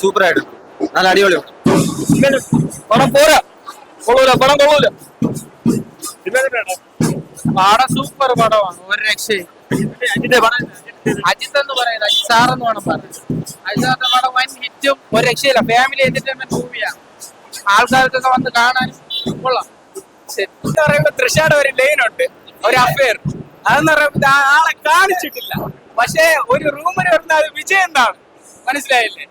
Super ആയിട്ട് നല്ല അടിപൊളിയാണ്. പടം പോരാ, കൊള്ളൂല, പടം കൊള്ളൂല. പടം സൂപ്പർ പടമാണ്, ഒരു രക്ഷയും. അജിത്ത് എന്ന് പറയുന്നത് അജിത് സാർ എന്ന് വേണം പറയാം. അജിത്തിന്റെ പടം വൻ ഹിറ്റും ഒരു രക്ഷയില്ല. ഫാമിലി എന്റർടൈൻമെന്റ് മൂവിയാണ്. ആൾക്കാർക്കൊക്കെ വന്ന് കാണാനും കൊള്ളാം. എന്ന് പറയുമ്പോ തൃശ്ശാടെ ഒരു ലൈനുണ്ട്, ഒരു അഫയർ. അതെന്ന് പറയുമ്പോ ആളെ കാണിച്ചിട്ടില്ല, പക്ഷെ ഒരു റൂമിന് വരുന്ന അത് വിജയം എന്താണ് മനസ്സിലായില്ലേ?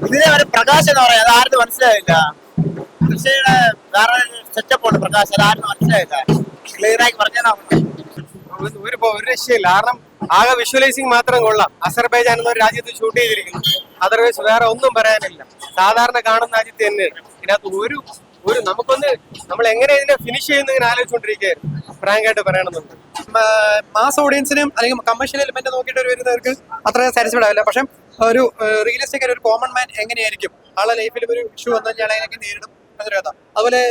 ഇതിനെ ഒരു പ്രകാശ് എന്ന് പറയാം, അത് ആരും മനസ്സിലായില്ല. കൃഷിയുടെ വേറെ സെറ്റപ്പ് ഉണ്ട് പ്രകാശ്, അത് ആരും മനസ്സിലായില്ല. ക്ലിയർ ആയി പറഞ്ഞാൽ ഒരു രക്ഷയില്ല. കാരണം ആകെ വിഷ്വലൈസിങ് മാത്രം കൊള്ളാം. അസർബൈജാൻ എന്ന ഒരു രാജ്യത്ത് ഷൂട്ട് ചെയ്തിരിക്കുന്നു. അതർവൈസ് വേറെ ഒന്നും പറയാനില്ല. സാധാരണ കാണുന്ന രാജ്യത്ത് തന്നെയാണ്. ഇതിനകത്ത് ഒരു നമ്മൾ എങ്ങനെ ഇതിനെ ഫിനിഷ് ചെയ്യുന്ന ഇങ്ങനെ ആലോചിച്ചുകൊണ്ടിരിക്കുകയായിരുന്നു. ഫ്രാങ്ക് ആയിട്ട് പറയണമെന്നുണ്ട്. മാസ് ഓഡിയൻസിനും അല്ലെങ്കിൽ കമേഴ്ഷ്യൽ എലിമെന്റ് നോക്കിയിട്ട് വരുന്നവർക്ക് അത്ര സാറ്റിസ്ഫൈഡ് ആവില്ല. പക്ഷെ ഒരു റിയലിസ്റ്റിക് ആയിട്ട് ഒരു കോമൺ മാൻ എങ്ങനെയായിരിക്കും ആളെ ലൈഫിൽ ഒരു ഇഷ്യൂ വന്നു കഴിഞ്ഞാൽ അതിനൊക്കെ നേരിടും എന്നൊരു കഥ. അതുപോലെ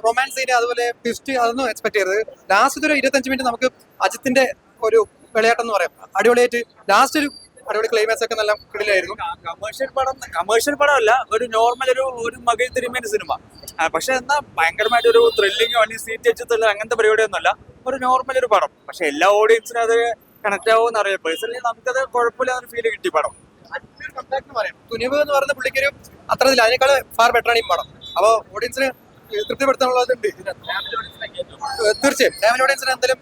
റൊമാൻസ് സീൻ, അതുപോലെ ട്വിസ്റ്റ്, അതൊന്നും എക്സ്പെക്ട് ചെയ്തത്. ലാസ്റ്റ് ഒരു 25 മിനിറ്റ് നമുക്ക് അജിത്തിന്റെ ഒരു വിളയാട്ടം എന്ന് പറയാം. അടിപൊളിയായിട്ട് ലാസ്റ്റ് ഒരു അടിപൊളി ക്ലൈമാക്സ് ഒക്കെ നല്ല കിടിലായിരുന്നു. കമേഴ്ഷ്യൽ പടമല്ല, ഒരു നോർമൽ ഒരു മകൻ തിരുമേനി സിനിമ. പക്ഷെ എന്നാ ഭയങ്കരമായിട്ട് ഒരു ത്രില്ലിങ്ങോ അല്ലെങ്കിൽ സീറ്റ് വെച്ചതല്ല അങ്ങനത്തെ പരിപാടിയൊന്നുമല്ല. ഒരു നോർമൽ ഒരു പടം. പക്ഷെ എല്ലാ ഓഡിയൻസിനും അത് കണക്ട് ആവുമെന്ന് അറിയാം. പേഴ്സണലി നമുക്കത് കുഴപ്പമില്ല ഒരു ഫീല് കിട്ടി പടം. തുനിവ് എന്ന് പറയുന്ന പുള്ളിക്കൊരു അത്രത്തില്ല, അതിനേക്കാൾ ഫാർ ബെറ്ററാണ് ഈ പടം. അപ്പോൾ ഓഡിയൻസിന് തൃപ്തിപ്പെടുത്താനുള്ളതുണ്ട്. തീർച്ചയായും ഫാമിലി ഓഡിയൻസിന് എന്തെങ്കിലും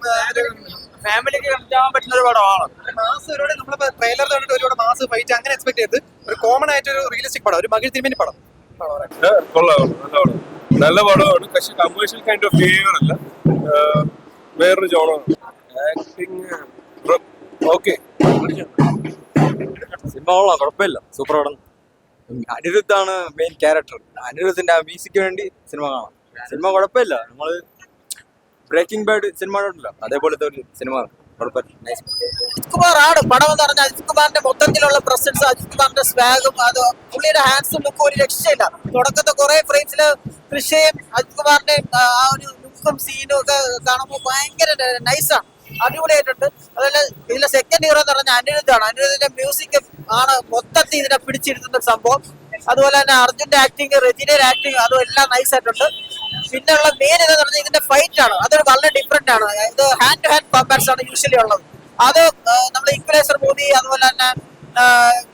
ഫാമിലിക്ക് കണക്ട് ആവാൻ പറ്റുന്ന ഒരു പടമാണ്. മാസ് ഒരുപാട് നമ്മളിപ്പോ ട്രെയിലർ കണ്ടിട്ട് ഒരുപാട് മാസ് ഫൈറ്റ് അങ്ങനെ എക്സ്പെക്ട് ചെയ്ത് ഒരു കോമൺ ആയിട്ട് ഒരു റിയലിസ്റ്റിക് പടം, ഒരു മകിഴ് തിരുമേനി പടം. നല്ല പടമാണ്. പക്ഷെ കമേഴ്ഷ്യൽ കൈൻഡ് ഓഫ് ബിഹേവിയർ അല്ല, വേറൊരു ജോണാണ്. ആക്ടിങ് ഓക്കെ, സിനിമ കൊള്ളാം, കുഴപ്പമില്ല, സൂപ്പർ പടം. അനിരുദ്ധാണ് മെയിൻ ക്യാരക്ടർ. അനിരുദ്ധിന്റെ ആ മ്യൂസിക്ക് വേണ്ടി സിനിമ കാണാം. സിനിമ കുഴപ്പമില്ല. നമ്മള് ബ്രേക്കിംഗ് ബാഡ് സിനിമ ഉണ്ടല്ലോ, അതേപോലത്തെ ഒരു സിനിമ. അജിത് കുമാർ ആണ് പടം എന്ന് പറഞ്ഞാൽ. അജിത് കുമാറിന്റെ മൊത്തത്തിലുള്ള പ്രസൻസ്, അജിത് കുമാറിന്റെ സ്വാഗും, അത് പുള്ളിയുടെ ഹാൻഡ്സും ലുക്കും ഒരു രക്ഷയില്ല. തുടക്കത്തെ കുറെ ഫ്രെയിംസില് കൃഷിയും അജിത് കുമാറിന്റെ ആ ഒരു ലുക്കും സീനും ഒക്കെ കാണുമ്പോൾ ഭയങ്കര നൈസാണ്, അടിപൊളിയായിട്ടുണ്ട്. അതുപോലെ ഇതിലെ സെക്കൻഡ് ഹീറോ എന്ന് പറഞ്ഞാൽ അനിരുദ്ധാണ്. അനിരുദ്ധിന്റെ മ്യൂസിക് ആണ് മൊത്തത്തിൽ ഇതിനെ പിടിച്ചിരുത്തുന്ന സംഭവം. അതുപോലെ തന്നെ അർജുന്റെ ആക്ടിങ്, റെജിനയുടെ ആക്ടിങ്, അതും എല്ലാം നൈസ് ആയിട്ടുണ്ട്. പിന്നെ ഉള്ള മെയിൻ ഇതെന്ന് പറഞ്ഞാൽ ഇതിന്റെ ഫൈറ്റ് ആണ്, അതൊരു വളരെ ഡിഫറെന്റ് ആണ്. ഇത് ഹാൻഡ് ടു ഹാൻഡ് കോമ്പാറ്റ്സ് ആണ് യൂഷ്വലി ഉള്ളത്. അത് നമ്മുടെ ഈക്വലൈസർ മൂവി, അതുപോലെ തന്നെ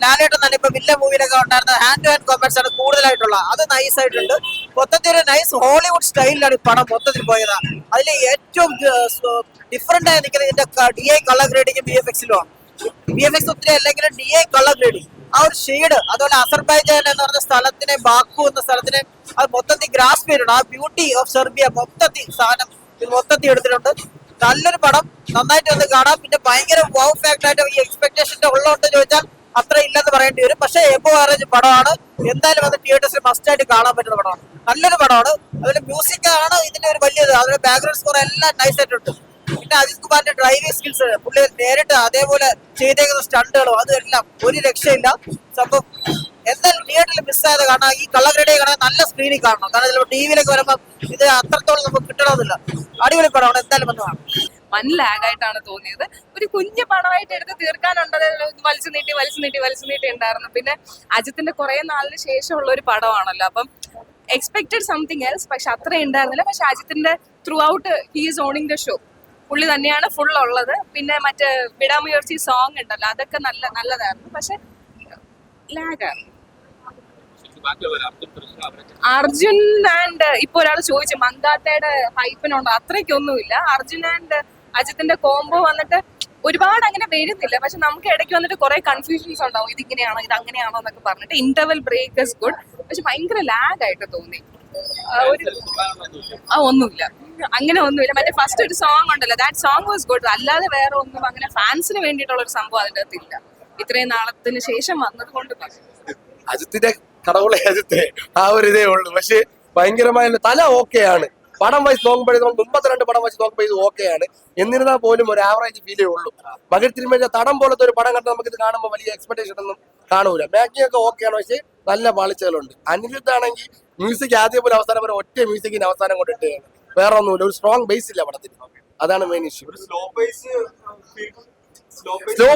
ലാലേട്ടൻ തന്നെ ഇപ്പൊ വില്ല മൂവിയിലൊക്കെ ഉണ്ടായിരുന്ന ഹാൻഡ് ടു ഹാൻഡ് കോമ്പാറ്റ്സ് ആണ് കൂടുതലായിട്ടുള്ള. അത് നൈസ് ആയിട്ടുണ്ട്. മൊത്തത്തിൽ ഒരു നൈസ് ഹോളിവുഡ് സ്റ്റൈലിലാണ് ഈ പടം മൊത്തത്തിൽ പോയത്. അതിൽ ഏറ്റവും ഡിഫറെന്റ് ആയി നിൽക്കുന്നത് ഇതിന്റെ DI കളർ ഗ്രേഡിങ്ങും VFX-ലും ആണ്. VFX ഒത്തിരി അല്ലെങ്കിലും DI കളർ ഗ്രേഡിങ്, ആ ഒരു ഷെയ്ഡ്, അതുപോലെ അസർബൈജാൻ എന്ന് പറഞ്ഞ സ്ഥലത്തിനെ, ബാക്കു എന്ന സ്ഥലത്തിനെ അത് മൊത്തത്തിൽ ഗ്രാസ്പ് ചെയ്തിട്ടുണ്ട്. ആ ബ്യൂട്ടി ഓഫ് സെർബിയ മൊത്തത്തിൽ സാധനം ഇത് മൊത്തത്തിൽ എടുത്തിട്ടുണ്ട്. നല്ലൊരു പടം, നന്നായിട്ട് വന്ന് കാണാം. പിന്നെ ഭയങ്കര വൗ ഫാക്ടർ ആയിട്ട് ഈ എക്സ്പെക്ടേഷന്റെ ഉള്ളതുകൊണ്ട് ചോദിച്ചാൽ അത്ര ഇല്ലെന്ന് പറയേണ്ടി വരും. പക്ഷെ എബോ ആവറേജ് പടമാണ്. എന്തായാലും വന്ന് തിയേറ്റേഴ്സിൽ മസ്റ്റ് ആയിട്ട് കാണാൻ പറ്റുന്ന പടമാണ്. നല്ലൊരു പടമാണ്. അതുപോലെ മ്യൂസിക് ആണ് ഇതിന്റെ ഒരു വലിയത്. അതുപോലെ ബാക്ക്ഗ്രൗണ്ട് സ്കോർ എല്ലാം നൈസ് ആയിട്ടുണ്ട്. പിന്നെ അജിത് കുമാറിന്റെ ഡ്രൈവിംഗ് സ്കിൽസ്, പുള്ളി നേരിട്ട് അതേപോലെ ചെയ്തേക്കുന്ന സ്റ്റണ്ടുകളും അതും എല്ലാം ഒരു രക്ഷയില്ല. സംഭവം എന്തായാലും തിയേറ്ററിൽ മിസ്സായത് കാണാം. ഈ കളർ ഗ്രേഡിൽ കാണാൻ നല്ല സ്ക്രീനിൽ കാണണം. കാരണം ചിലപ്പോൾ ടിവിയിലൊക്കെ വരുമ്പോൾ ഇത് അത്രത്തോളം നമുക്ക് കിട്ടണമെന്നില്ല. അടിപൊളി പടമാണ്, എന്തായാലും വന്ന് കാണാം. വൻ ലാഗായിട്ടാണ് തോന്നിയത്. ഒരു കുഞ്ഞു പടമായിട്ട് എടുത്ത് തീർക്കാനുണ്ടത് വലിച്ചു നീട്ടി ഉണ്ടായിരുന്നു. പിന്നെ അജിത്തിന്റെ കുറെ നാളിന് ശേഷമുള്ള ഒരു പടമാണല്ലോ, അപ്പം എക്സ്പെക്ടഡ് സംതിങ് എൽസ്. പക്ഷെ അത്ര ഉണ്ടായിരുന്നില്ല. പക്ഷെ അജിത്തിന്റെ throughout he is owning the show. പുള്ളി തന്നെയാണ് ഫുൾ ഉള്ളത്. പിന്നെ മറ്റേ വിടാമുയർച്ചി സോങ് ഉണ്ടല്ലോ, അതൊക്കെ നല്ലതായിരുന്നു. പക്ഷെ ലാഗാണ്. അർജുൻ ആൻഡ് ഇപ്പൊ ഒരാൾ ചോദിച്ചു മങ്കാത്തയുടെ ഹൈപ്പിനുണ്ടോ, അത്രയ്ക്കൊന്നുമില്ല. അർജുൻ ആൻഡ് അജിത്തിന്റെ കോംബോ വന്നിട്ട് ഒരുപാട് അങ്ങനെ വരുന്നില്ല. പക്ഷെ നമുക്ക് ഇടയ്ക്ക് വന്നിട്ട് കുറെ കൺഫ്യൂഷൻസ് ഉണ്ടാവും, ഇതിങ്ങനെയാണോ ഇത് അങ്ങനെയാണോ എന്നൊക്കെ പറഞ്ഞിട്ട്. ഇന്റർവെൽ ബ്രേക്ക് ഇസ് ഗുഡ്, പക്ഷെ ഭയങ്കര ലാഗ് ആയിട്ട് തോന്നി. ഒന്നുമില്ല, അങ്ങനെ ഒന്നുമില്ല. മറ്റേ ഫസ്റ്റ് ഒരു സോങ് ഉണ്ടല്ലോ, ദാറ്റ് സോങ് വാസ് ഗുഡ്. അല്ലാതെ വേറെ ഒന്നും അങ്ങനെ ഫാൻസിന് വേണ്ടിയിട്ടുള്ള ഒരു സംഭവം അതിൻ്റെ അകത്തില്ല. ഇത്രയും നാളത്തിന് ശേഷം വന്നത് കൊണ്ട് അജിത്തിന്റെ കടവുള്ള അജിത്തെ ആ ഒരു ഇതേ ഉള്ളൂ. പക്ഷെ ഭയങ്കരമായ തല ഓക്കെയാണ്. പടം വൈസ് നോക്കുമ്പോഴേ നമ്മൾ മുമ്പത്തെ 2 പടം വെച്ച് നോക്കുമ്പോൾ ഇത് ഓക്കെയാണ്. എന്നിരുന്നാൽ പോലും ഒരു ആവറേജ് ഫീലേ ഉള്ളൂ. മകിഴ് തിരുമേനി തടം പോലത്തെ ഒരു പടം കണ്ട് നമുക്ക് ഇത് കാണുമ്പോൾ വലിയ എക്സ്പെക്ടേഷൻ ഒന്നും കാണൂല. മേക്കിംഗ് ഒക്കെ ഓക്കെയാണ്, പക്ഷെ നല്ല പാളിച്ചകളുണ്ട്. അനിരുദ്ധ് ആണെങ്കിൽ മ്യൂസിക് ആദ്യം പോലെ അവസാനം വരെ ഒറ്റ മ്യൂസിക്കിന് അവസാനം കൊണ്ടിട്ട് വേറെ ഒന്നുമില്ല. ഒരു സ്ട്രോങ് ബേസ് ഇല്ല പടത്തിന്, അതാണ് മെയിൻ ഇഷ്യൂ. സ്ലോ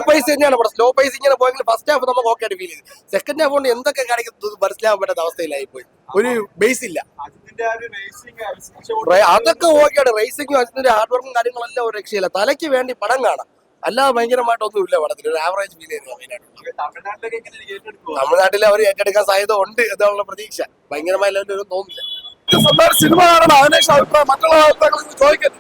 പേസ് തന്നെയാണ് പടം. സ്ലോ പേസ് ഇങ്ങനെ പോയെങ്കിൽ ഫസ്റ്റ് ഹാഫ് നമുക്ക് ഓക്കെ ആയിട്ട് ഫീൽ ചെയ്തു. സെക്കൻഡ് ഹാഫ് കൊണ്ട് എന്തൊക്കെ കാണിക്കുന്നത് മനസ്സിലാവാൻ പറ്റാത്ത അവസ്ഥയിലായി പോയി. ഒരു ബേസ് ഇല്ല. അതൊക്കെ ഓക്കെയാണ്. റേസിംഗും അതിന്റെ ഹാർഡ് വർക്കും കാര്യങ്ങളെല്ലാം ഒരു രക്ഷയില്ല. തലയ്ക്ക് വേണ്ടി പടം കാണാം, അല്ലാതെ ഭയങ്കരമായിട്ടൊന്നും ഇല്ല പടത്തിൽ. ഒരു ആവറേജ് ഫീൽ ചെയ്യുന്നത്. തമിഴ്നാട്ടിൽ അവർ ഏറ്റെടുക്കാൻ സാധ്യത ഉണ്ട് എന്നുള്ള പ്രതീക്ഷ. ഭയങ്കരമായ ലെവലിൽ തോന്നില്ല. സിനിമ കാണണം, അതിനേഷം അഭിപ്രായം മറ്റുള്ള അഭിപ്രായങ്ങൾ ചോദിക്കരുത്.